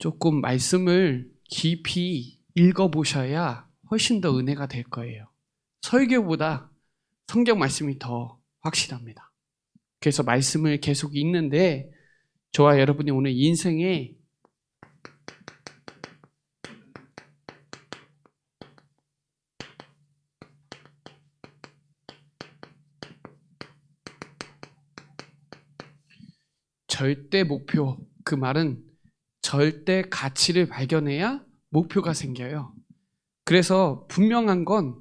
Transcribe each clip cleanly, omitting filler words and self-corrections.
조금 말씀을 깊이 읽어보셔야 훨씬 더 은혜가 될 거예요. 설교보다 성경 말씀이 더 확실합니다. 그래서 말씀을 계속 읽는데 저와 여러분이 오늘 인생에 절대 목표, 그 말은 절대 가치를 발견해야 목표가 생겨요. 그래서 분명한 건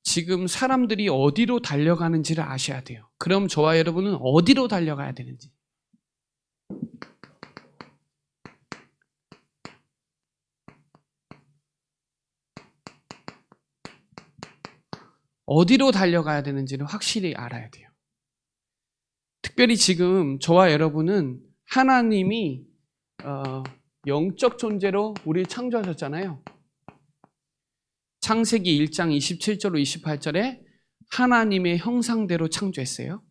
지금 사람들이 어디로 달려가는지를 아셔야 돼요. 그럼 저와 여러분은 어디로 달려가야 되는지. 어디로 달려가야 되는지를 확실히 알아야 돼요. 특별히 지금 저와 여러분은 하나님이 영적 존재로 우리를 창조하셨잖아요. 창세기 1장 27절로 28절에 하나님의 형상대로 창조했어요.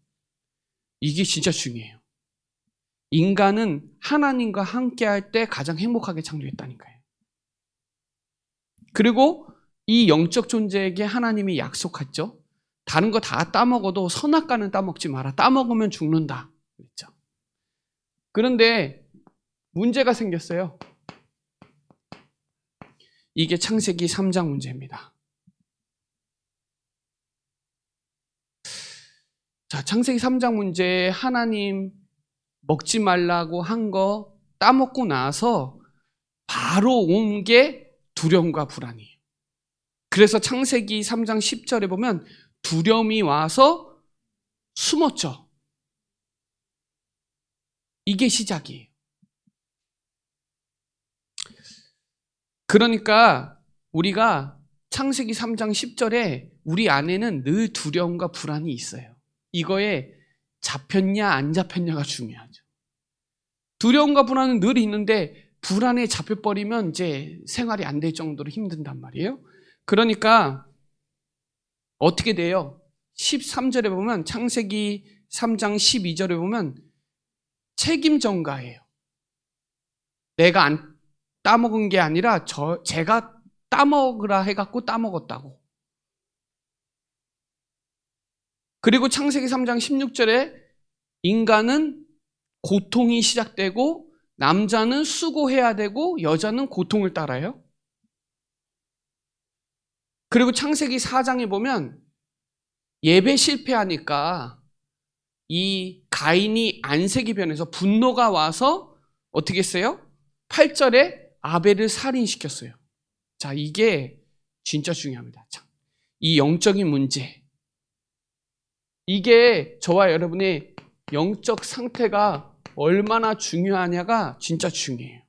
이게 진짜 중요해요. 인간은 하나님과 함께할 때 가장 행복하게 창조했다니까요. 그리고 이 영적 존재에게 하나님이 약속했죠. 다른 거 다 따먹어도 선악과는 따먹지 마라. 따먹으면 죽는다. 그랬죠. 그런데 문제가 생겼어요. 이게 창세기 3장 문제입니다. 자, 창세기 3장 문제 하나님 먹지 말라고 한 거 따먹고 나서 바로 온 게 두려움과 불안이에요. 그래서 창세기 3장 10절에 보면 두려움이 와서 숨었죠. 이게 시작이에요. 그러니까 우리가 창세기 3장 10절에 우리 안에는 늘 두려움과 불안이 있어요. 이거에 잡혔냐 안 잡혔냐가 중요하죠. 두려움과 불안은 늘 있는데 불안에 잡혀버리면 이제 생활이 안 될 정도로 힘든단 말이에요. 그러니까 어떻게 돼요? 13절에 보면 창세기 3장 12절에 보면 책임 전가예요. 내가 안 따먹은 게 아니라 제가 따먹으라 해갖고 따먹었다고. 그리고 창세기 3장 16절에 인간은 고통이 시작되고 남자는 수고해야 되고 여자는 고통을 따라요. 그리고 창세기 4장에 보면 예배 실패하니까 이 가인이 안색이 변해서 분노가 와서 어떻게 했어요? 8절에 아벨을 살인시켰어요. 자, 이게 진짜 중요합니다. 이 영적인 문제, 이게 저와 여러분의 영적 상태가 얼마나 중요하냐가 진짜 중요해요.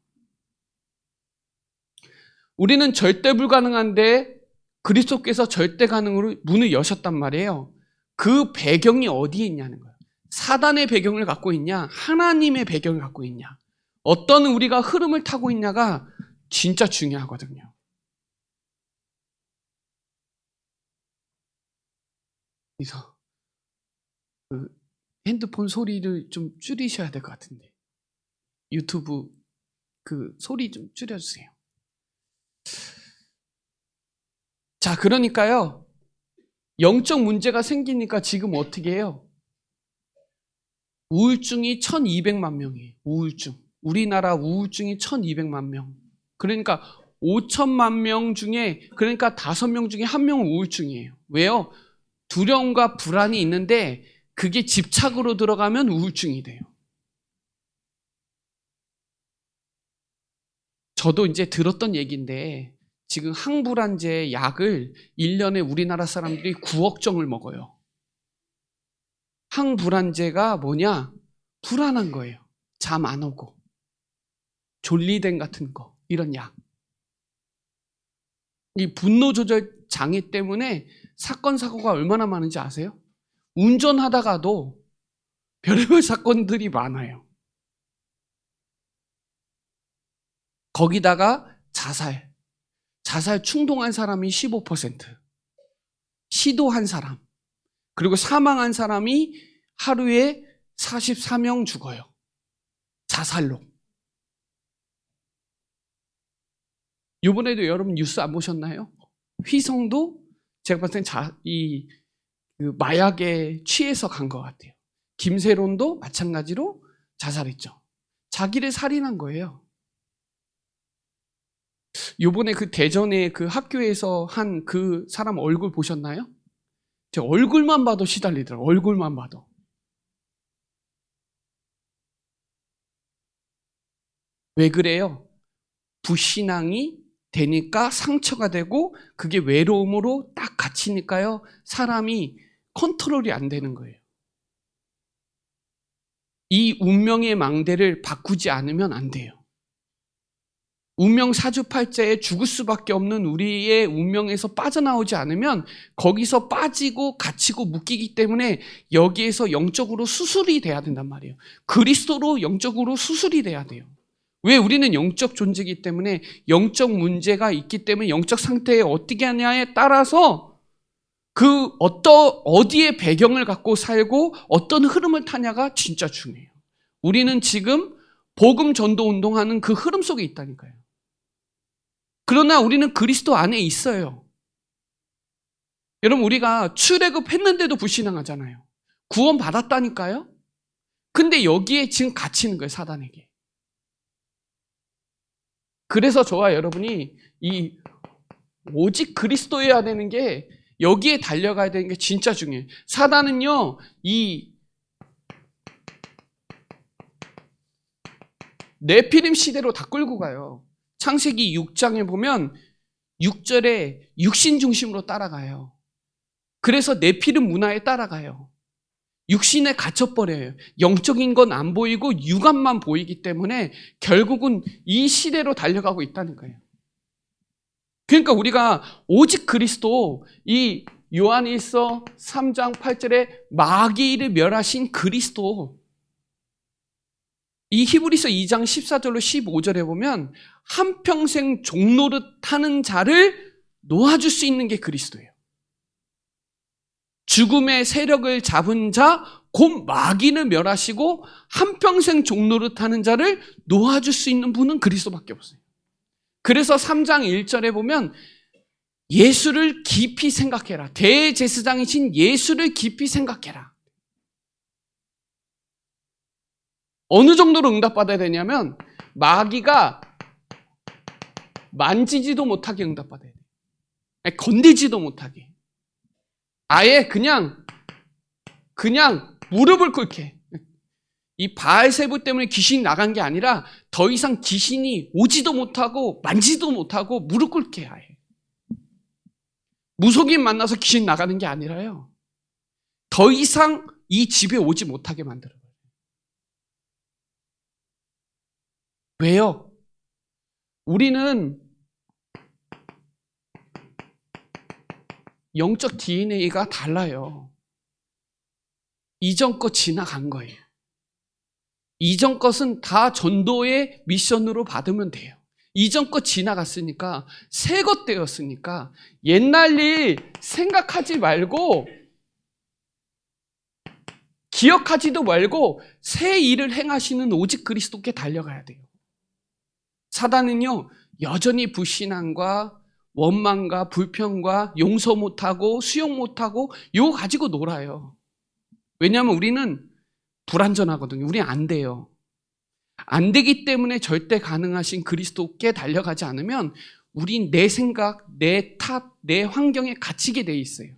우리는 절대 불가능한데 그리스도께서 절대 가능으로 문을 여셨단 말이에요. 그 배경이 어디에 있냐는 거예요. 사단의 배경을 갖고 있냐, 하나님의 배경을 갖고 있냐, 어떤 우리가 흐름을 타고 있냐가 진짜 중요하거든요. 그래서 핸드폰 소리를 좀 줄이셔야 될 것 같은데, 유튜브 소리 좀 줄여주세요. 자, 그러니까요, 영적 문제가 생기니까 지금 어떻게 해요? 우울증이 1200만 명이에요. 우울증. 우리나라 우울증이 1200만 명. 그러니까 5천만 명 중에, 그러니까 5명 중에 1명은 우울증이에요. 왜요? 두려움과 불안이 있는데 그게 집착으로 들어가면 우울증이 돼요. 저도 이제 들었던 얘기인데 지금 항불안제 약을 1년에 우리나라 사람들이 9억 정을 먹어요. 항불안제가 뭐냐? 불안한 거예요. 잠 안 오고 졸리댐 같은 거, 이런 약. 이 분노 조절 장애 때문에 사건 사고가 얼마나 많은지 아세요? 운전하다가도 별의별 사건들이 많아요. 거기다가 자살 충동한 사람이 15%, 시도한 사람, 그리고 사망한 사람이 하루에 44명 죽어요. 자살로. 이번에도 여러분 뉴스 안 보셨나요? 휘성도 제가 봤을 땐 그 마약에 취해서 간 것 같아요. 김세론도 마찬가지로 자살했죠. 자기를 살인한 거예요. 요번에 그 대전에 그 학교에서 한 그 사람 얼굴 보셨나요? 제 얼굴만 봐도 시달리더라고요. 얼굴만 봐도. 왜 그래요? 불신앙이 되니까 상처가 되고 그게 외로움으로 딱 갇히니까요. 사람이 컨트롤이 안 되는 거예요. 이 운명의 망대를 바꾸지 않으면 안 돼요. 운명 사주팔자에 죽을 수밖에 없는 우리의 운명에서 빠져나오지 않으면 거기서 빠지고 갇히고 묶이기 때문에 여기에서 영적으로 수술이 돼야 된단 말이에요. 그리스도로 영적으로 수술이 돼야 돼요. 왜? 우리는 영적 존재이기 때문에 영적 문제가 있기 때문에 영적 상태에 어떻게 하냐에 따라서 어디에 배경을 갖고 살고 어떤 흐름을 타냐가 진짜 중요해요. 우리는 지금 복음 전도 운동하는 그 흐름 속에 있다니까요. 그러나 우리는 그리스도 안에 있어요. 여러분, 우리가 출애굽했는데도 불신앙하잖아요. 구원 받았다니까요. 근데 여기에 지금 갇히는 거예요, 사단에게. 그래서 저와 여러분이 이 오직 그리스도여야 되는 게, 여기에 달려가야 되는 게 진짜 중요해요. 사단은요, 이 네피림 시대로 다 끌고 가요. 창세기 6장에 보면 6절에 육신 중심으로 따라가요. 그래서 네피림 문화에 따라가요. 육신에 갇혀버려요. 영적인 건 안 보이고 육안만 보이기 때문에 결국은 이 시대로 달려가고 있다는 거예요. 그러니까 우리가 오직 그리스도, 이 요한일서 3장 8절에 마귀를 멸하신 그리스도, 이 히브리서 2장 14절로 15절에 보면 한평생 종노릇 하는 자를 놓아줄 수 있는 게 그리스도예요. 죽음의 세력을 잡은 자, 곧 마귀를 멸하시고 한평생 종노릇 하는 자를 놓아줄 수 있는 분은 그리스도밖에 없어요. 그래서 3장 1절에 보면 예수를 깊이 생각해라. 대제사장이신 예수를 깊이 생각해라. 어느 정도로 응답받아야 되냐면 마귀가 만지지도 못하게 응답받아야 돼요. 건들지도 못하게. 아예 그냥 무릎을 꿇게. 이 바알세부 때문에 귀신이 나간 게 아니라 더 이상 귀신이 오지도 못하고 만지도 못하고 무릎 꿇게 아예. 무속인 만나서 귀신 나가는 게 아니라요. 더 이상 이 집에 오지 못하게 만들어요. 왜요? 우리는 영적 DNA가 달라요. 이전 것 지나간 거예요. 이전 것은 다 전도의 미션으로 받으면 돼요. 이전 것 지나갔으니까, 새 것 되었으니까 옛날 일 생각하지 말고 기억하지도 말고 새 일을 행하시는 오직 그리스도께 달려가야 돼요. 사단은요, 여전히 불신앙과 원망과 불평과 용서 못하고 수용 못하고 이거 가지고 놀아요. 왜냐하면 우리는 불완전하거든요. 우리 안 돼요. 안 되기 때문에 절대 가능하신 그리스도께 달려가지 않으면 우린 내 생각, 내 탓, 내 환경에 갇히게 돼 있어요.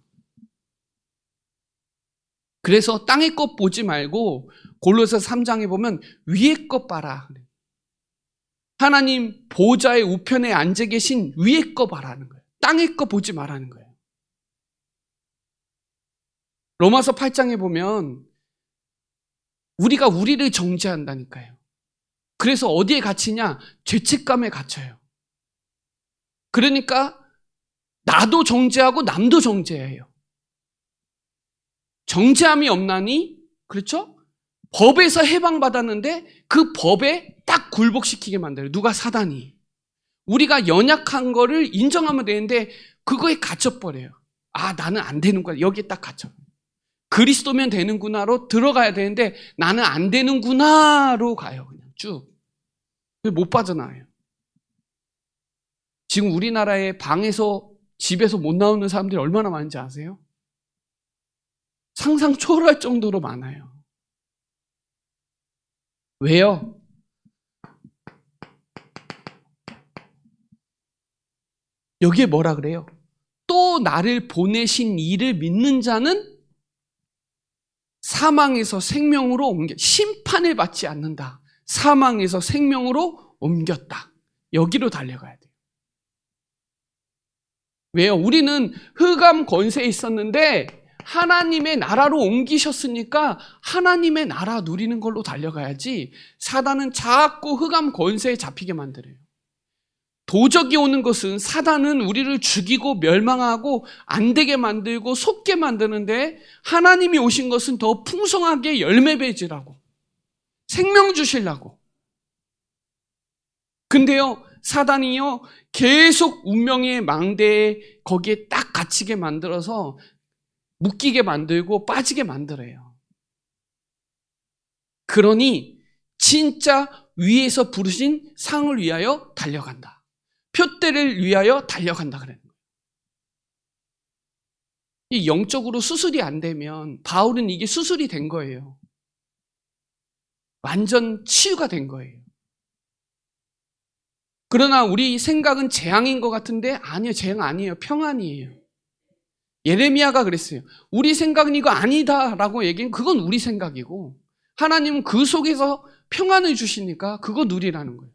그래서 땅의 것 보지 말고 골로새 3장에 보면 위의 것 봐라. 하나님 보좌의 우편에 앉아 계신 위의 거 봐라는 거예요. 땅의 거 보지 말라는 거예요. 로마서 8장에 보면 우리가 우리를 정죄한다니까요. 그래서 어디에 갇히냐? 죄책감에 갇혀요. 그러니까 나도 정죄하고 남도 정죄해요. 정죄함이 없나니, 그렇죠? 법에서 해방받았는데 그 법에 딱 굴복시키게 만들어요. 누가? 사단이. 우리가 연약한 거를 인정하면 되는데 그거에 갇혀버려요. 아, 나는 안 되는구나. 여기에 딱 갇혀. 그리스도면 되는구나로 들어가야 되는데 나는 안 되는구나로 가요. 그냥 쭉. 못 빠져나와요. 지금 우리나라에 방에서 집에서 못 나오는 사람들이 얼마나 많은지 아세요? 상상 초월할 정도로 많아요. 왜요? 여기에 뭐라 그래요? 또 나를 보내신 이를 믿는 자는 사망에서 생명으로 심판을 받지 않는다. 사망에서 생명으로 옮겼다. 여기로 달려가야 돼요. 왜요? 우리는 흑암 권세에 있었는데 하나님의 나라로 옮기셨으니까 하나님의 나라 누리는 걸로 달려가야지, 사단은 자꾸 흑암 권세에 잡히게 만들어요. 도적이 오는 것은, 사단은 우리를 죽이고 멸망하고 안 되게 만들고 속게 만드는데, 하나님이 오신 것은 더 풍성하게 열매 맺으라고, 생명 주시려고. 근데요, 사단이요 계속 운명의 망대에 거기에 딱 갇히게 만들어서 묶이게 만들고 빠지게 만들어요. 그러니 진짜 위에서 부르신 상을 위하여 달려간다. 표대를 위하여 달려간다 그래요. 이 영적으로 수술이 안 되면, 바울은 이게 수술이 된 거예요. 완전 치유가 된 거예요. 그러나 우리 생각은 재앙인 것 같은데 아니요, 재앙 아니에요. 평안이에요. 예레미야가 그랬어요. 우리 생각은 이거 아니다라고 얘기한, 그건 우리 생각이고 하나님은 그 속에서 평안을 주시니까 그거 누리라는 거예요.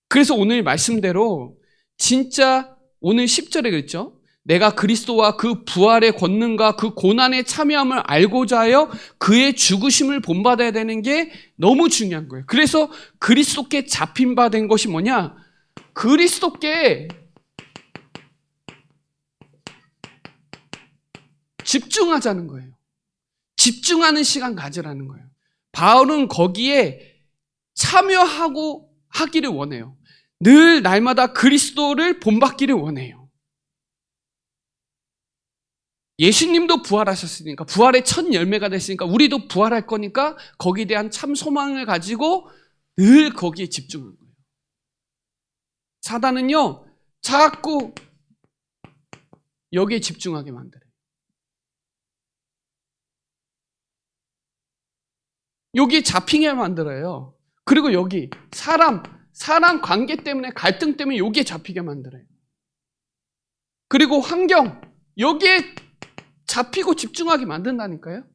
그래서 오늘 말씀대로 진짜 오늘 10절에 그랬죠. 내가 그리스도와 그 부활의 권능과 그 고난의 참여함을 알고자 하여 그의 죽으심을 본받아야 되는 게 너무 중요한 거예요. 그래서 그리스도께 잡힌 바 된 것이 뭐냐? 그리스도께 집중하자는 거예요. 집중하는 시간 가지라는 거예요. 바울은 거기에 참여하고 하기를 원해요. 늘 날마다 그리스도를 본받기를 원해요. 예수님도 부활하셨으니까, 부활의 첫 열매가 됐으니까 우리도 부활할 거니까 거기에 대한 참 소망을 가지고 늘 거기에 집중하는 거예요. 사단은요 자꾸 여기에 집중하게 만들어요. 여기 잡히게 만들어요. 그리고 여기 사람 관계 때문에, 갈등 때문에 여기에 잡히게 만들어요. 그리고 환경, 여기에 잡히고 집중하게 만든다니까요.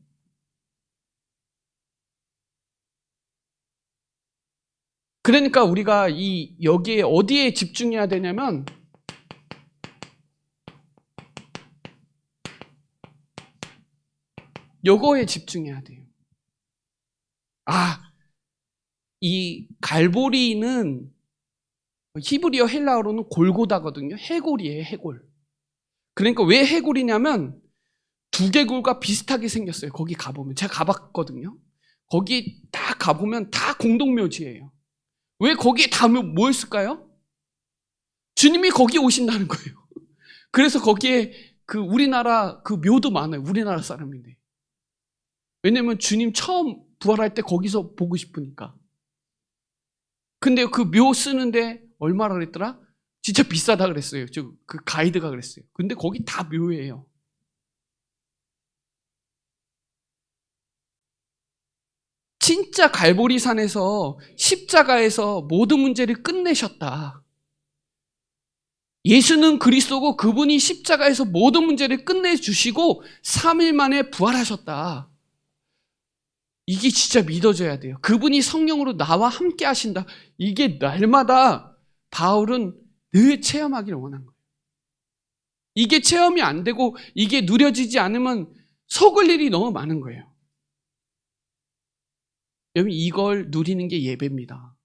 그러니까 우리가 여기에 어디에 집중해야 되냐면, 요거에 집중해야 돼요. 이 갈보리는 히브리어 헬라어로는 골고다거든요. 해골이에요, 해골. 그러니까 왜 해골이냐면 두개골과 비슷하게 생겼어요. 거기 가보면, 제가 가봤거든요. 거기 딱 가보면 다 공동묘지예요. 왜 거기에 다 모였을까요? 주님이 거기 오신다는 거예요. 그래서 거기에 그 우리나라 그 묘도 많아요. 우리나라 사람인데. 왜냐면 주님 처음 부활할 때 거기서 보고 싶으니까. 근데 그 묘 쓰는데 얼마나 그랬더라? 진짜 비싸다 그랬어요. 그 가이드가 그랬어요. 근데 거기 다 묘예요. 진짜 갈보리산에서 십자가에서 모든 문제를 끝내셨다. 예수는 그리스도고 그분이 십자가에서 모든 문제를 끝내주시고 3일 만에 부활하셨다. 이게 진짜 믿어져야 돼요. 그분이 성령으로 나와 함께 하신다. 이게 날마다 바울은 늘 체험하기를 원한 거예요. 이게 체험이 안 되고 이게 누려지지 않으면 속을 일이 너무 많은 거예요. 여러분, 이걸 누리는 게 예배입니다.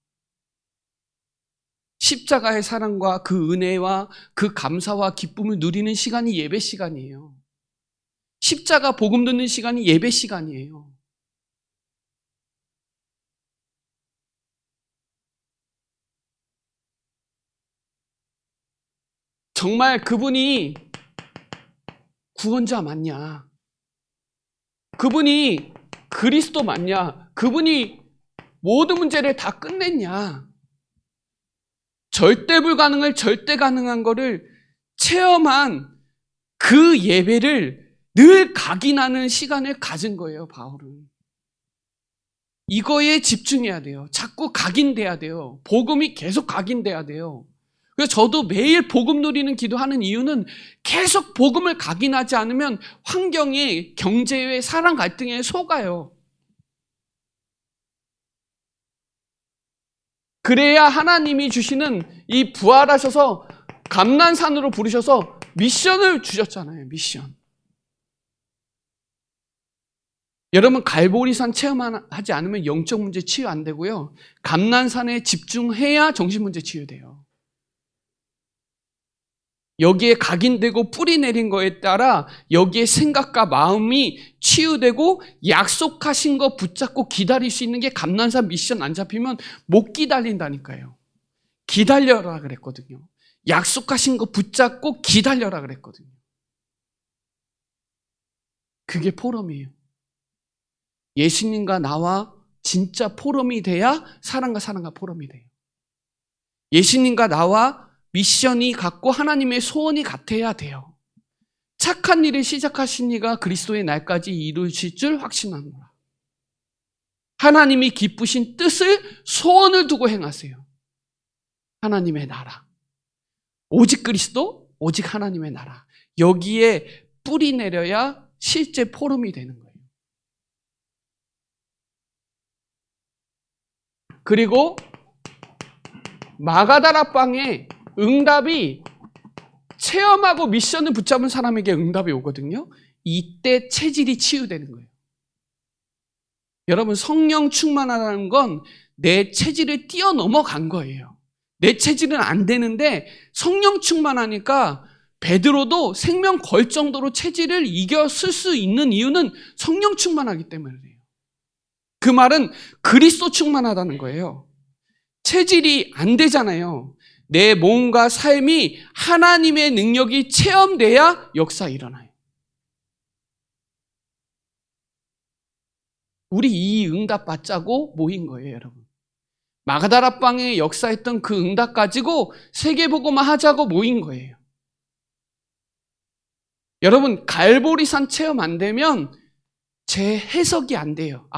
십자가의 사랑과 그 은혜와 그 감사와 기쁨을 누리는 시간이 예배 시간이에요. 십자가 복음 듣는 시간이 예배 시간이에요. 정말 그분이 구원자 맞냐? 그분이 그리스도 맞냐? 그분이 모든 문제를 다 끝냈냐? 절대 불가능을 절대 가능한 거를 체험한 그 예배를 늘 각인하는 시간을 가진 거예요, 바울은. 이거에 집중해야 돼요. 자꾸 각인돼야 돼요. 복음이 계속 각인돼야 돼요. 그래서 저도 매일 복음 누리는 기도하는 이유는 계속 복음을 각인하지 않으면 환경에, 경제에, 사랑 갈등에 속아요. 그래야 하나님이 주시는 이 부활하셔서 감난산으로 부르셔서 미션을 주셨잖아요. 미션. 여러분 갈보리산 체험하지 않으면 영적 문제 치유 안 되고요. 감난산에 집중해야 정신 문제 치유돼요. 여기에 각인되고 뿌리 내린 거에 따라 여기에 생각과 마음이 치유되고 약속하신 거 붙잡고 기다릴 수 있는 게 감난산 미션 안 잡히면 못 기다린다니까요. 기다려라 그랬거든요. 약속하신 거 붙잡고 기다려라 그랬거든요. 그게 포럼이에요. 예수님과 나와 진짜 포럼이 돼야 사람과 포럼이 돼요. 예수님과 나와 미션이 같고 하나님의 소원이 같아야 돼요. 착한 일을 시작하신 이가 그리스도의 날까지 이루실 줄 확신합니다. 하나님이 기쁘신 뜻을 소원을 두고 행하세요. 하나님의 나라. 오직 그리스도, 오직 하나님의 나라. 여기에 뿌리 내려야 실제 포럼이 되는 거예요. 그리고 마가다라 빵에 응답이 체험하고 미션을 붙잡은 사람에게 응답이 오거든요. 이때 체질이 치유되는 거예요. 여러분 성령 충만하다는 건 내 체질을 뛰어넘어간 거예요. 내 체질은 안 되는데 성령 충만하니까 베드로도 생명 걸 정도로 체질을 이겼을 수 있는 이유는 성령 충만하기 때문이에요. 그 말은 그리스도 충만하다는 거예요. 체질이 안 되잖아요. 내 몸과 삶이 하나님의 능력이 체험돼야 역사 일어나요. 우리 이 응답 받자고 모인 거예요, 여러분. 마가다라 빵에 역사했던 그 응답 가지고 세계복음화 하자고 모인 거예요. 여러분 갈보리산 체험 안 되면 제 해석이 안 돼요.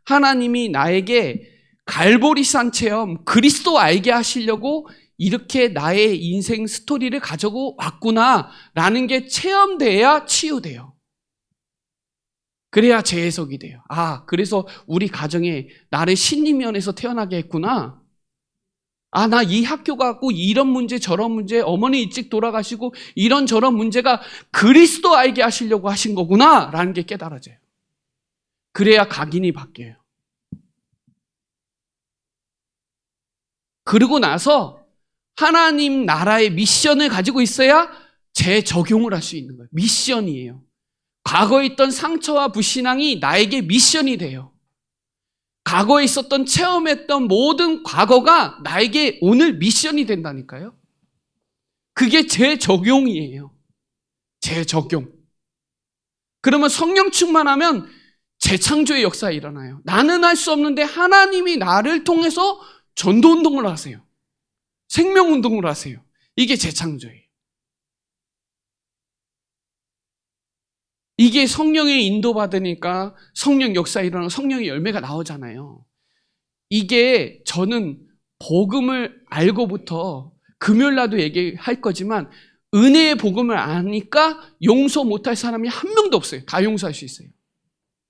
하나님이 나에게 갈보리산 체험, 그리스도 알게 하시려고 이렇게 나의 인생 스토리를 가지고 왔구나라는 게 체험돼야 치유돼요. 그래야 재해석이 돼요. 그래서 우리 가정에 나를 신임면에서 태어나게 했구나. 나 이 학교 가고 이런 문제 저런 문제, 어머니 일찍 돌아가시고 이런 저런 문제가 그리스도 알게 하시려고 하신 거구나 라는 게 깨달아져요. 그래야 각인이 바뀌어요. 그러고 나서 하나님 나라의 미션을 가지고 있어야 재적용을 할 수 있는 거예요. 미션이에요. 과거에 있던 상처와 불신앙이 나에게 미션이 돼요. 과거에 있었던 체험했던 모든 과거가 나에게 오늘 미션이 된다니까요. 그게 재적용이에요. 재적용. 그러면 성령 충만하면 재창조의 역사가 일어나요. 나는 할 수 없는데 하나님이 나를 통해서 전도운동을 하세요. 생명운동을 하세요. 이게 재창조예요. 이게 성령의 인도받으니까 성령 역사 일어나고 성령의 열매가 나오잖아요. 이게 저는 복음을 알고부터 금요일날도 얘기할 거지만 은혜의 복음을 아니까 용서 못할 사람이 한 명도 없어요. 다 용서할 수 있어요.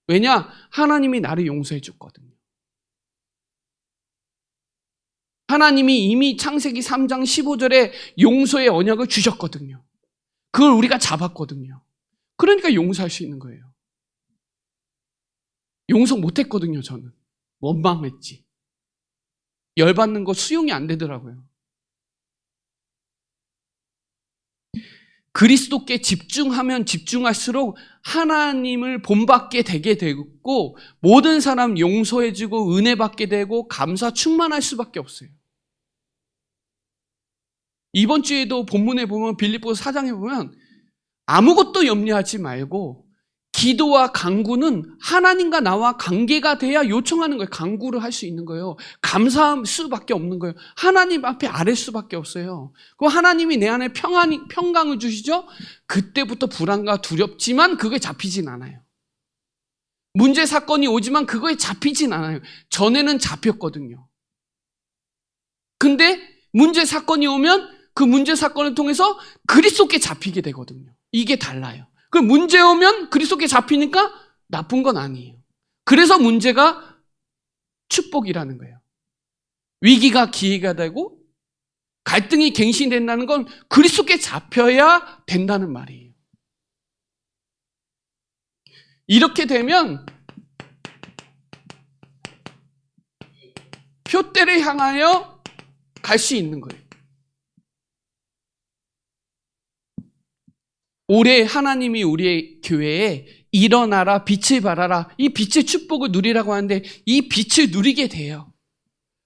왜냐? 하나님이 나를 용서해 줬거든요. 하나님이 이미 창세기 3장 15절에 용서의 언약을 주셨거든요. 그걸 우리가 잡았거든요. 그러니까 용서할 수 있는 거예요. 용서 못했거든요, 저는. 원망했지. 열받는 거 수용이 안 되더라고요. 그리스도께 집중하면 집중할수록 하나님을 본받게 되게 되고 모든 사람 용서해주고 은혜 받게 되고 감사 충만할 수밖에 없어요. 이번 주에도 본문에 보면 빌립보서 4장에 보면 아무것도 염려하지 말고 기도와 간구는 하나님과 나와 관계가 돼야 요청하는 거예요. 간구를 할 수 있는 거예요. 감사할 수밖에 없는 거예요. 하나님 앞에 아랠 수밖에 없어요. 그럼 하나님이 내 안에 평강을 주시죠? 그때부터 불안과 두렵지만 그게 잡히진 않아요. 문제 사건이 오지만 그거에 잡히진 않아요. 전에는 잡혔거든요. 근데 문제 사건이 오면 그 문제 사건을 통해서 그리스도께 잡히게 되거든요. 이게 달라요. 그 문제 오면 그리스도께 잡히니까 나쁜 건 아니에요. 그래서 문제가 축복이라는 거예요. 위기가 기회가 되고 갈등이 갱신된다는 건 그리스도께 잡혀야 된다는 말이에요. 이렇게 되면 표대를 향하여 갈 수 있는 거예요. 올해 하나님이 우리의 교회에 일어나라, 빛을 발하라, 이 빛의 축복을 누리라고 하는데 이 빛을 누리게 돼요.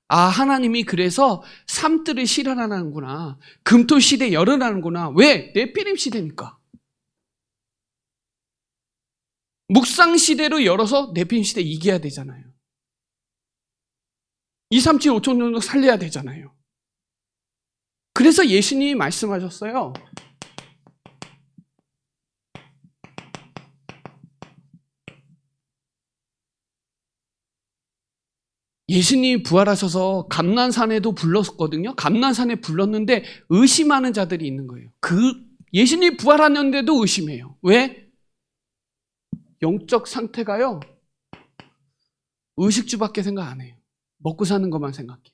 아, 하나님이 그래서 삶들을 실현하는구나. 금토 시대 열어나는구나. 왜? 네피림 시대니까. 묵상 시대로 열어서 네피림 시대 이겨야 되잖아요. 2, 3, 7, 5천 정도 살려야 되잖아요. 그래서 예수님이 말씀하셨어요. 예수님이 부활하셔서 감난산에도 불렀거든요. 감난산에 불렀는데 의심하는 자들이 있는 거예요. 예수님이 부활하는데도 의심해요. 왜? 영적 상태가요. 의식주밖에 생각 안 해요. 먹고 사는 것만 생각해요.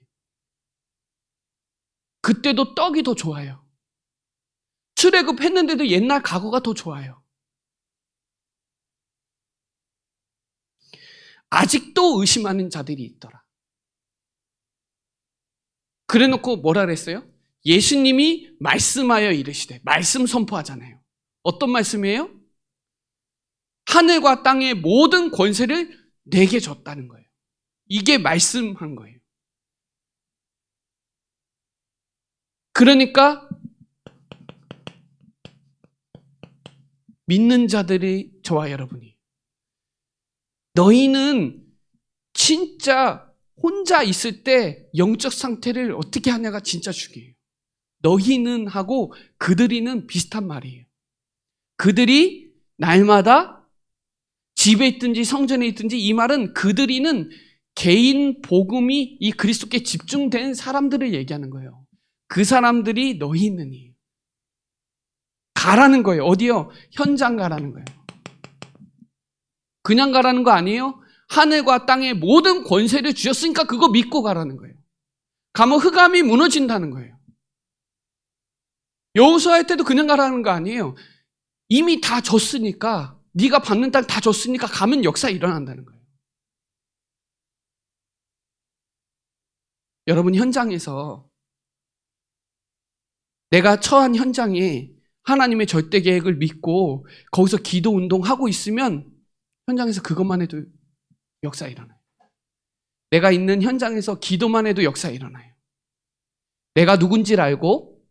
그때도 떡이 더 좋아요. 출애굽했는데도 옛날 과거가 더 좋아요. 아직도 의심하는 자들이 있더라. 그래놓고 뭐라 그랬어요? 예수님이 말씀하여 이르시되, 말씀 선포하잖아요. 어떤 말씀이에요? 하늘과 땅의 모든 권세를 내게 줬다는 거예요. 이게 말씀한 거예요. 그러니까 믿는 자들이 저와 여러분이, 너희는 진짜 혼자 있을 때 영적 상태를 어떻게 하냐가 진짜 중요해요. 너희는 하고 그들이는 비슷한 말이에요. 그들이 날마다 집에 있든지 성전에 있든지, 이 말은 그들이는 개인 복음이 이 그리스도께 집중된 사람들을 얘기하는 거예요. 그 사람들이 너희는이 가라는 거예요. 어디요? 현장 가라는 거예요. 그냥 가라는 거 아니에요? 하늘과 땅의 모든 권세를 주셨으니까 그거 믿고 가라는 거예요. 가면 흑암이 무너진다는 거예요. 여호수아 할 때도 그냥 가라는 거 아니에요. 이미 다 줬으니까, 네가 받는 땅 다 줬으니까 가면 역사 일어난다는 거예요. 여러분, 현장에서 내가 처한 현장에 하나님의 절대 계획을 믿고 거기서 기도 운동하고 있으면 현장에서 그것만 해도 역사 일어나요. 내가 있는 현장에서 기도만 해도 역사 일어나요. 내가 누군지를 알고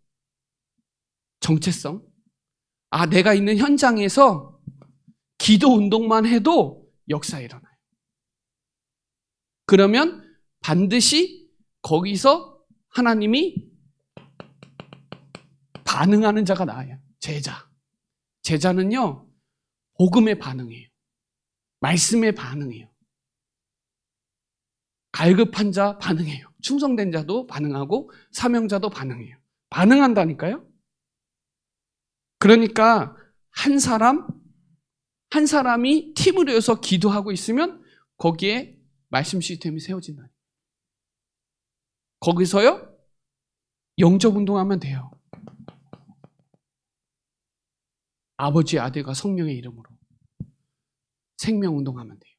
정체성, 내가 있는 현장에서 기도 운동만 해도 역사 일어나요. 그러면 반드시 거기서 하나님이 반응하는 자가 나와요. 제자는요, 복음에 반응해요. 말씀에 반응해요. 갈급한 자 반응해요. 충성된 자도 반응하고 사명자도 반응해요. 반응한다니까요. 그러니까 한 사람이 팀을 이어서 기도하고 있으면 거기에 말씀 시스템이 세워진다. 거기서요, 영적 운동하면 돼요. 아버지, 아들과 성령의 이름으로 생명 운동하면 돼요.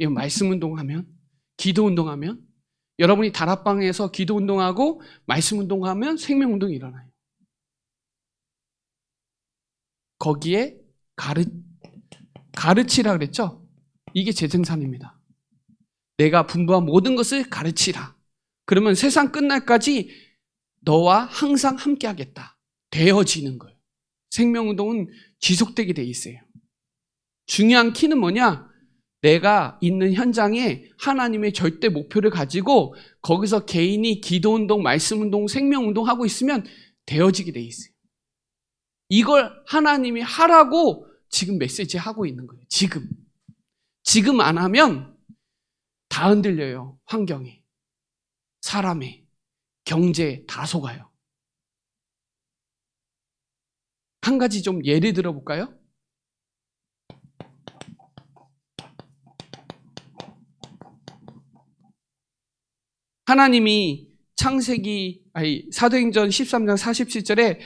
이 말씀 운동하면, 기도 운동하면, 여러분이 다락방에서 기도 운동하고 말씀 운동하면 생명 운동이 일어나요. 거기에 가르치라 그랬죠? 이게 제 생산입니다. 내가 분부한 모든 것을 가르치라. 그러면 세상 끝날까지 너와 항상 함께 하겠다. 되어지는 거예요. 생명운동은 지속되게 돼 있어요. 중요한 키는 뭐냐? 내가 있는 현장에 하나님의 절대 목표를 가지고 거기서 개인이 기도운동, 말씀운동, 생명운동 하고 있으면 되어지게 돼 있어요. 이걸 하나님이 하라고 지금 메시지 하고 있는 거예요. 지금 안 하면 다 흔들려요. 환경에, 사람에, 경제에 다 속아요. 한 가지 좀 예를 들어볼까요? 하나님이 사도행전 13장 47절에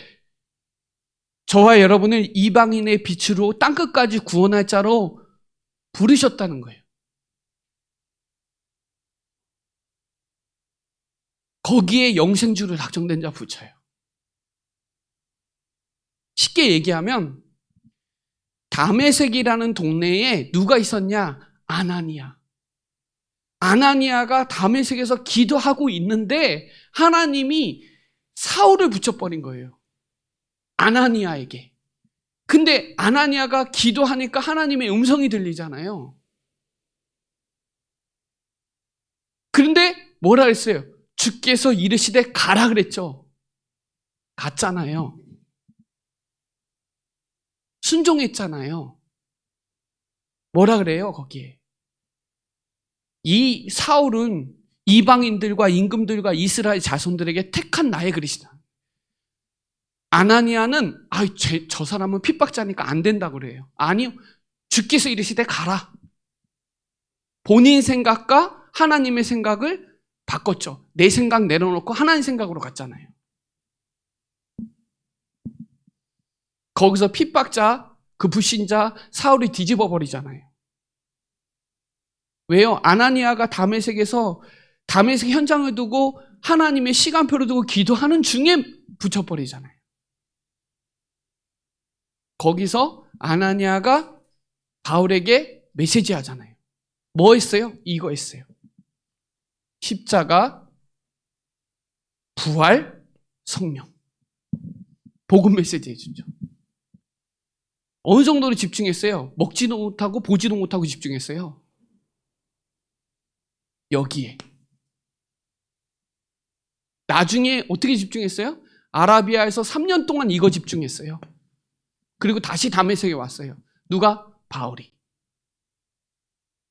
저와 여러분을 이방인의 빛으로 땅끝까지 구원할 자로 부르셨다는 거예요. 거기에 영생주를 작정된 자 붙여요. 쉽게 얘기하면 다메섹이라는 동네에 누가 있었냐? 아나니아가 다메섹에서 기도하고 있는데 하나님이 사울을 붙여버린 거예요. 아나니아에게. 근데 아나니아가 기도하니까 하나님의 음성이 들리잖아요. 그런데 뭐라 그랬어요? 주께서 이르시되 가라 그랬죠. 갔잖아요. 순종했잖아요. 뭐라 그래요 거기에? 이 사울은 이방인들과 임금들과 이스라엘 자손들에게 택한 나의 그릇이다. 아나니아는 저 사람은 핍박자니까 안 된다고 그래요. 아니요. 주께서 이르시되 가라. 본인 생각과 하나님의 생각을 바꿨죠. 내 생각 내려놓고 하나님 생각으로 갔잖아요. 거기서 핍박자, 그 불신자 사울이 뒤집어 버리잖아요. 왜요? 아나니아가 다메섹 현장을 두고 하나님의 시간표를 두고 기도하는 중에 붙여버리잖아요. 거기서 아나니아가 바울에게 메시지 하잖아요. 뭐 했어요? 이거 했어요. 십자가, 부활, 성령. 복음 메시지 해주죠. 어느 정도로 집중했어요? 먹지도 못하고 보지도 못하고 집중했어요. 여기에. 나중에 어떻게 집중했어요? 아라비아에서 3년 동안 이거 집중했어요. 그리고 다시 다메섹에 왔어요. 누가? 바울이.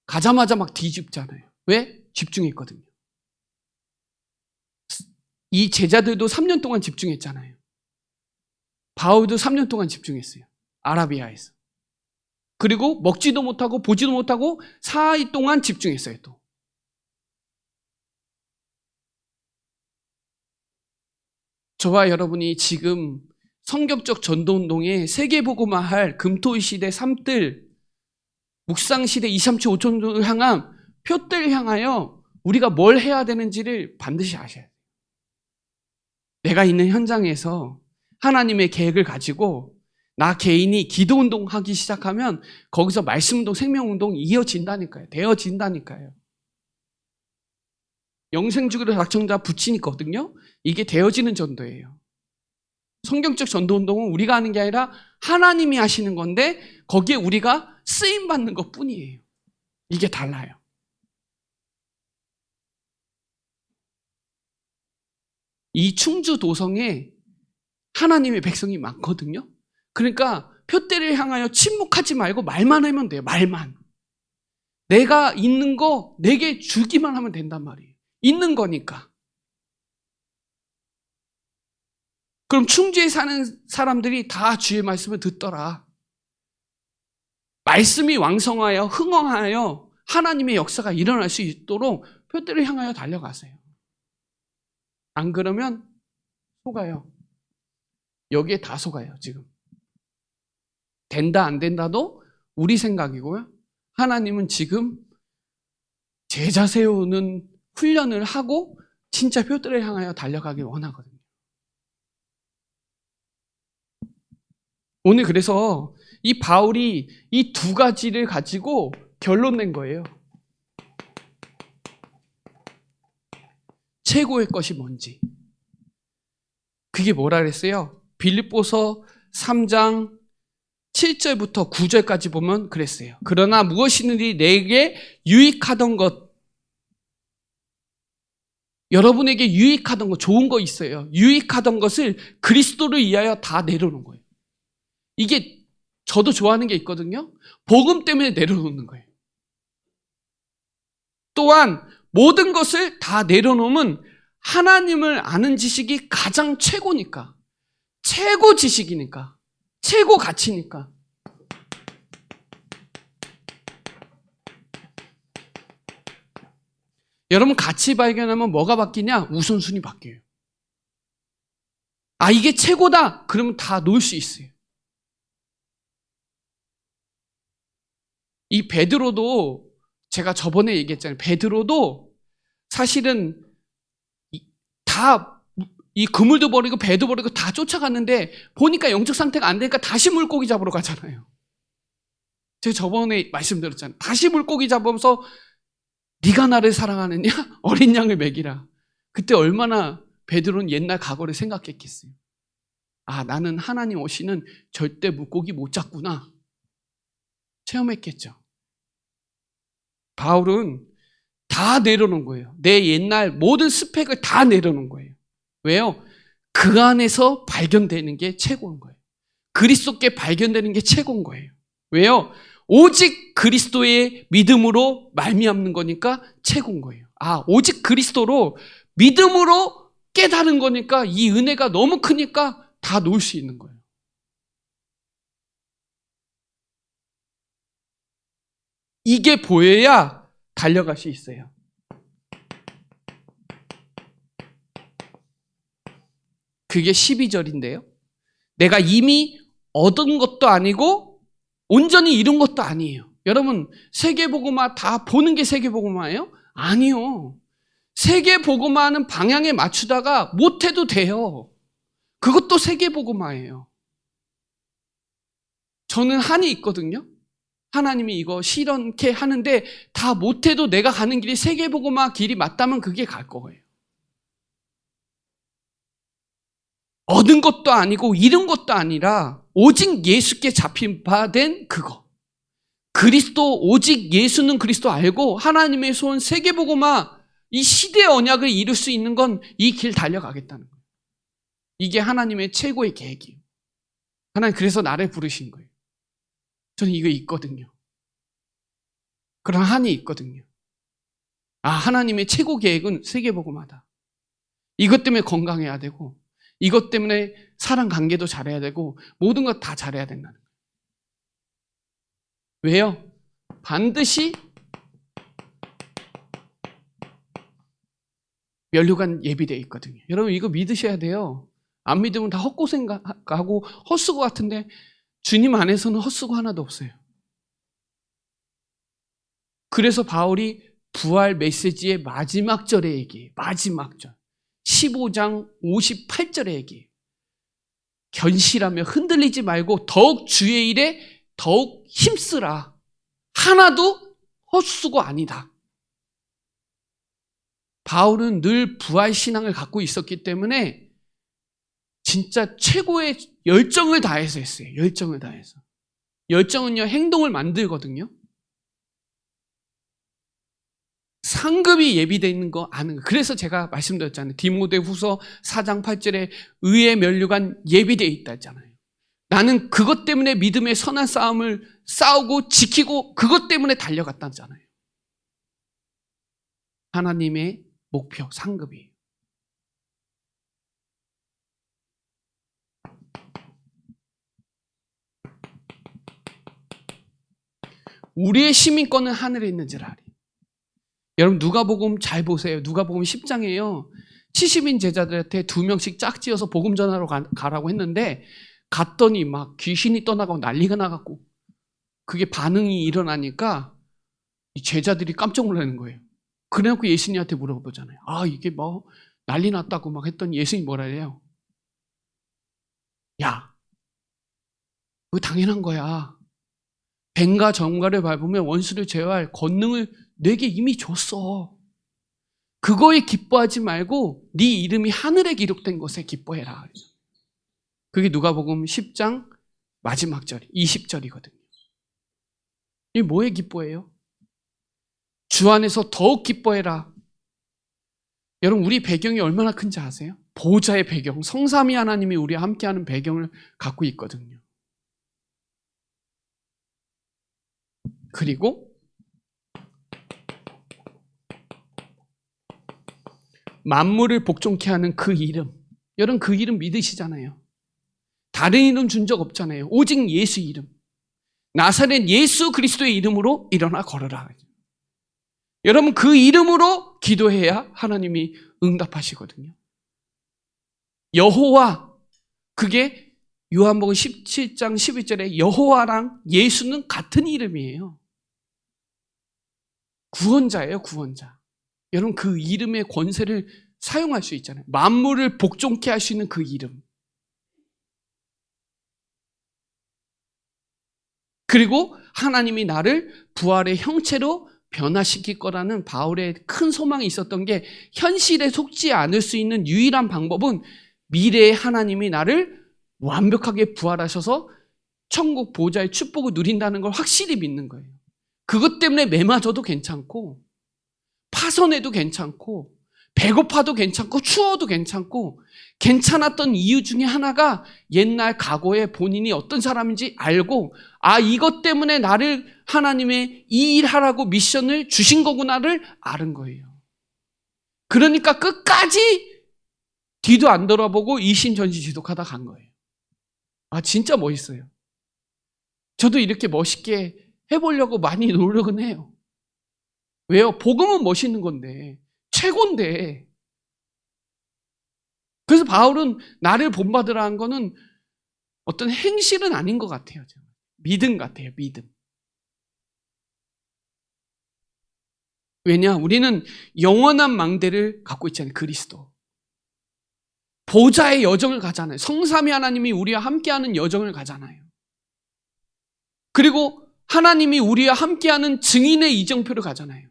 가자마자 막 뒤집잖아요. 왜? 집중했거든요. 이 제자들도 3년 동안 집중했잖아요. 바울도 3년 동안 집중했어요. 아라비아에서. 그리고 먹지도 못하고 보지도 못하고 4일 동안 집중했어요. 또. 저와 여러분이 지금 성경적 전도운동에 세계복음화할 금토시대 3뜰, 묵상시대 2, 3, 7, 5천을 향한 표대를 향하여 우리가 뭘 해야 되는지를 반드시 아셔야 돼요. 내가 있는 현장에서 하나님의 계획을 가지고 나 개인이 기도운동하기 시작하면 거기서 말씀운동, 생명운동이 이어진다니까요. 되어진다니까요. 영생주기로 작정자 붙이니거든요. 이게 되어지는 전도예요. 성경적 전도운동은 우리가 하는 게 아니라 하나님이 하시는 건데 거기에 우리가 쓰임받는 것뿐이에요. 이게 달라요. 이 충주 도성에 하나님의 백성이 많거든요. 그러니까 표대를 향하여 침묵하지 말고 말만 하면 돼요. 말만. 내가 있는 거 내게 주기만 하면 된단 말이에요. 있는 거니까. 그럼 충주에 사는 사람들이 다 주의 말씀을 듣더라. 말씀이 왕성하여 흥황하여 하나님의 역사가 일어날 수 있도록 표대를 향하여 달려가세요. 안 그러면 속아요. 여기에 다 속아요, 지금. 된다, 안 된다도 우리 생각이고요. 하나님은 지금 제자 세우는 훈련을 하고 진짜 표대를 향하여 달려가길 원하거든요. 오늘 그래서 이 바울이 이 두 가지를 가지고 결론 낸 거예요. 최고의 것이 뭔지. 그게 뭐라 그랬어요? 빌립보서 3장 7절부터 9절까지 보면 그랬어요. 그러나 무엇이든지 내게 유익하던 것, 여러분에게 유익하던 것, 좋은 거 있어요. 유익하던 것을 그리스도를 위하여 다 내려놓은 거예요. 이게 저도 좋아하는 게 있거든요. 복음 때문에 내려놓는 거예요. 또한 모든 것을 다 내려놓으면 하나님을 아는 지식이 가장 최고니까, 최고 지식이니까, 최고 가치니까. 여러분, 가치 발견하면 뭐가 바뀌냐? 우선순위 바뀌어요. 아, 이게 최고다! 그러면 다 놓을 수 있어요. 이 베드로도, 제가 저번에 얘기했잖아요. 베드로도 사실은 다 이 그물도 버리고 배도 버리고 다 쫓아갔는데 보니까 영적 상태가 안 되니까 다시 물고기 잡으러 가잖아요. 제가 저번에 말씀드렸잖아요. 다시 물고기 잡으면서 네가 나를 사랑하느냐? 어린 양을 먹이라. 그때 얼마나 베드로는 옛날 과거를 생각했겠어요. 아, 나는 하나님 오시는 절대 물고기 못 잡구나. 체험했겠죠. 바울은 다 내려놓은 거예요. 내 옛날 모든 스펙을 다 내려놓은 거예요. 왜요? 그 안에서 발견되는 게 최고인 거예요. 그리스도께 발견되는 게 최고인 거예요. 왜요? 오직 그리스도의 믿음으로 말미암는 거니까 최고인 거예요. 아, 오직 그리스도로 믿음으로 깨달은 거니까 이 은혜가 너무 크니까 다 놓을 수 있는 거예요. 이게 보여야 달려갈 수 있어요. 그게 12절인데요. 내가 이미 얻은 것도 아니고 온전히 이룬 것도 아니에요. 여러분, 세계복음화 다 보는 게 세계복음화예요? 아니요. 세계복음화는 방향에 맞추다가 못해도 돼요. 그것도 세계복음화예요. 저는 한이 있거든요. 하나님이 이거 실현케 하는데 다 못해도 내가 가는 길이 세계복음화 길이 맞다면 그게 갈 거예요. 얻은 것도 아니고 잃은 것도 아니라 오직 예수께 잡힌 바 된 그거. 그리스도, 오직 예수는 그리스도 알고 하나님의 손 세계복음화 이 시대의 언약을 이룰 수 있는 건 이 길 달려가겠다는 거예요. 이게 하나님의 최고의 계획이에요. 하나님 그래서 나를 부르신 거예요. 저는 이거 있거든요. 그런 한이 있거든요. 아, 하나님의 최고 계획은 세계복음화다. 이것 때문에 건강해야 되고 이것 때문에 사람 관계도 잘해야 되고 모든 것 다 잘해야 된다는 거예요. 왜요? 반드시 면류관 예비되어 있거든요. 여러분 이거 믿으셔야 돼요. 안 믿으면 다 헛고생 가고 헛수고 같은데 주님 안에서는 헛수고 하나도 없어요. 그래서 바울이 부활 메시지의 마지막 절에 얘기해요. 마지막 절. 15장 58절에 얘기해요. 견실하며 흔들리지 말고 더욱 주의 일에 더욱 힘쓰라. 하나도 헛수고 아니다. 바울은 늘 부활 신앙을 갖고 있었기 때문에 진짜 최고의 열정을 다해서 했어요. 열정을 다해서. 열정은요, 행동을 만들거든요. 상급이 예비되어 있는 거 아는 거. 그래서 제가 말씀드렸잖아요. 디모데후서 4장 8절에 의의 면류관 예비되어 있다 했잖아요. 나는 그것 때문에 믿음의 선한 싸움을 싸우고 지키고 그것 때문에 달려갔다잖아요. 하나님의 목표, 상급이에요. 우리의 시민권은 하늘에 있는 줄 아리. 여러분 누가복음 잘 보세요. 누가복음 10장이에요. 70인 제자들한테 2명씩 짝지어서 복음 전하러 가라고 했는데 갔더니 막 귀신이 떠나가고 난리가 나갖고 그게 반응이 일어나니까 이 제자들이 깜짝 놀라는 거예요. 그래놓고 예수님한테 물어보잖아요. 아, 이게 뭐 난리 났다고 막 했더니 예수님이 뭐라 해요? 야, 그거 당연한 거야. 뱀과 정갈을 밟으면 원수를 제어할 권능을 내게 이미 줬어. 그거에 기뻐하지 말고 네 이름이 하늘에 기록된 것에 기뻐해라. 그게 누가복음 10장 마지막 절 20절이거든요. 이 뭐에 기뻐해요? 주 안에서 더욱 기뻐해라. 여러분, 우리 배경이 얼마나 큰지 아세요? 보호자의 배경, 성삼위 하나님이 우리와 함께하는 배경을 갖고 있거든요. 그리고 만물을 복종케 하는 그 이름, 여러분 그 이름 믿으시잖아요. 다른 이름 준 적 없잖아요. 오직 예수 이름, 나사렛 예수 그리스도의 이름으로 일어나 걸어라. 여러분 그 이름으로 기도해야 하나님이 응답하시거든요. 여호와, 그게 요한복음 17장 12절에 여호와랑 예수는 같은 이름이에요. 구원자예요, 구원자. 여러분 그 이름의 권세를 사용할 수 있잖아요. 만물을 복종케 할 수 있는 그 이름. 그리고 하나님이 나를 부활의 형체로 변화시킬 거라는 바울의 큰 소망이 있었던 게, 현실에 속지 않을 수 있는 유일한 방법은 미래의 하나님이 나를 완벽하게 부활하셔서 천국 보좌의 축복을 누린다는 걸 확실히 믿는 거예요. 그것 때문에 매맞아도 괜찮고, 파선해도 괜찮고, 배고파도 괜찮고, 추워도 괜찮고, 괜찮았던 이유 중에 하나가 옛날 과거에 본인이 어떤 사람인지 알고, 아, 이것 때문에 나를 하나님의 이 일하라고 미션을 주신 거구나를 아는 거예요. 그러니까 끝까지 뒤도 안 돌아보고 이심전심지독하다 간 거예요. 아, 진짜 멋있어요. 저도 이렇게 멋있게 해보려고 많이 노력은 해요. 왜요? 복음은 멋있는 건데, 최고인데. 그래서 바울은 나를 본받으라 한 거는 어떤 행실은 아닌 것 같아요. 믿음 같아요, 믿음. 왜냐? 우리는 영원한 망대를 갖고 있잖아요, 그리스도. 보좌의 여정을 가잖아요. 성삼위 하나님이 우리와 함께하는 여정을 가잖아요. 그리고 하나님이 우리와 함께하는 증인의 이정표를 가잖아요.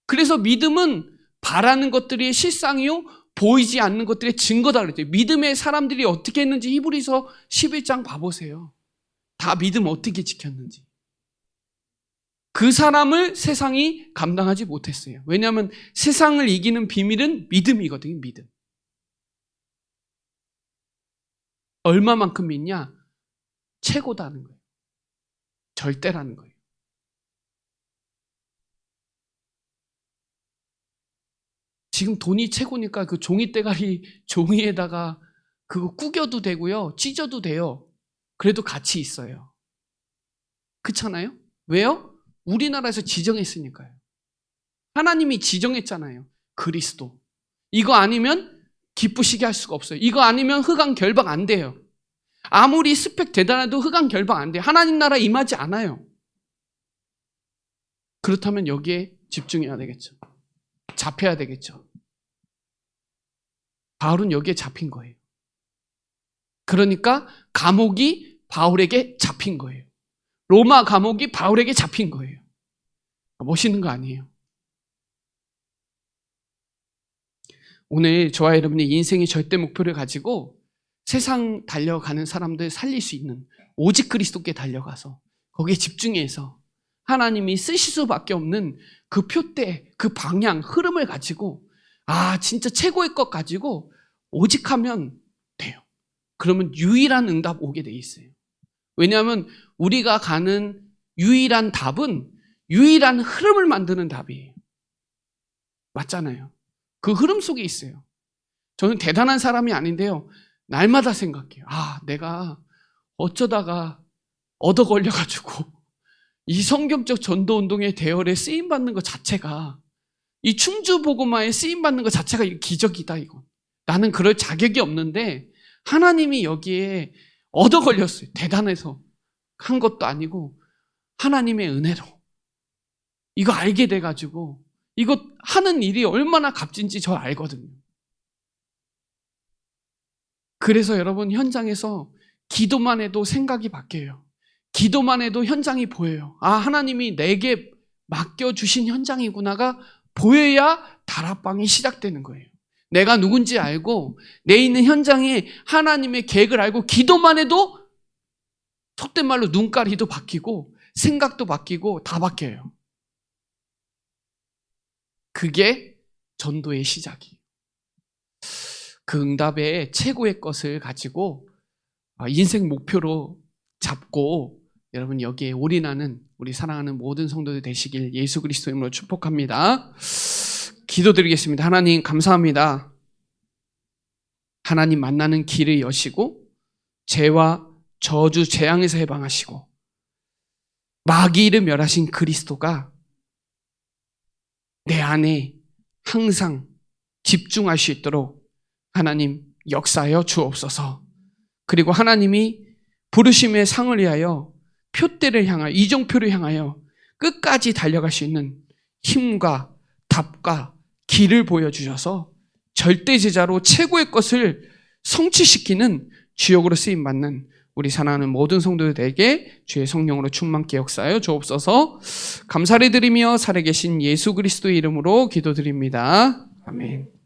그래서 믿음은 바라는 것들이 실상이요, 보이지 않는 것들의 증거다 그랬죠. 믿음의 사람들이 어떻게 했는지 히브리서 11장 봐보세요. 다 믿음 어떻게 지켰는지. 그 사람을 세상이 감당하지 못했어요. 왜냐하면 세상을 이기는 비밀은 믿음이거든요. 믿음. 얼마만큼 믿냐? 최고다는 거예요. 절대라는 거예요. 지금 돈이 최고니까 그 종이대가리 종이에다가 그거 구겨도 되고요, 찢어도 돼요. 그래도 가치 있어요. 그렇잖아요? 왜요? 우리나라에서 지정했으니까요. 하나님이 지정했잖아요. 그리스도. 이거 아니면 기쁘시게 할 수가 없어요. 이거 아니면 흑암 결박 안 돼요. 아무리 스펙 대단해도 흑암 결박 안 돼요. 하나님 나라 임하지 않아요. 그렇다면 여기에 집중해야 되겠죠. 잡혀야 되겠죠. 바울은 여기에 잡힌 거예요. 그러니까 감옥이 바울에게 잡힌 거예요. 로마 감옥이 바울에게 잡힌 거예요. 멋있는 거 아니에요. 오늘 저와 여러분이 인생의 절대 목표를 가지고 세상 달려가는 사람들 살릴 수 있는, 오직 그리스도께 달려가서 거기에 집중해서 하나님이 쓰실 수밖에 없는 그 표대, 그 방향, 흐름을 가지고, 아, 진짜 최고의 것 가지고 오직 하면 돼요. 그러면 유일한 응답 오게 돼 있어요. 왜냐하면 우리가 가는 유일한 답은 유일한 흐름을 만드는 답이에요. 맞잖아요. 그 흐름 속에 있어요. 저는 대단한 사람이 아닌데요, 날마다 생각해요. 아, 내가 어쩌다가 얻어 걸려가지고 이 성경적 전도운동의 대열에 쓰임받는 것 자체가, 이 충주복음화에 쓰임받는 것 자체가 기적이다, 이거. 나는 그럴 자격이 없는데 하나님이 여기에 얻어 걸렸어요. 대단해서 한 것도 아니고 하나님의 은혜로 이거 알게 돼가지고, 이거 하는 일이 얼마나 값진지 저 알거든요. 그래서 여러분, 현장에서 기도만 해도 생각이 바뀌어요. 기도만 해도 현장이 보여요. 아, 하나님이 내게 맡겨주신 현장이구나가 보여야 다락방이 시작되는 거예요. 내가 누군지 알고 내 있는 현장에 하나님의 계획을 알고 기도만 해도 속된 말로 눈가리도 바뀌고 생각도 바뀌고 다 바뀌어요. 그게 전도의 시작이에요. 그 응답의 최고의 것을 가지고 인생 목표로 잡고 여러분 여기에 올인하는 우리 사랑하는 모든 성도들 되시길 예수 그리스도 이름으로 축복합니다. 기도드리겠습니다. 하나님 감사합니다. 하나님 만나는 길을 여시고 죄와 저주 재앙에서 해방하시고 마귀를 멸하신 그리스도가 내 안에 항상 집중할 수 있도록 하나님 역사하여 주옵소서. 그리고 하나님이 부르심의 상을 위하여 표대를 향하여 이정표를 향하여 끝까지 달려갈 수 있는 힘과 답과 길을 보여주셔서 절대 제자로 최고의 것을 성취시키는 주역으로 쓰임받는 우리 사랑하는 모든 성도들에게 주의 성령으로 충만케 역사하여 주옵소서. 감사를 드리며 살아계신 예수 그리스도의 이름으로 기도드립니다. 아멘.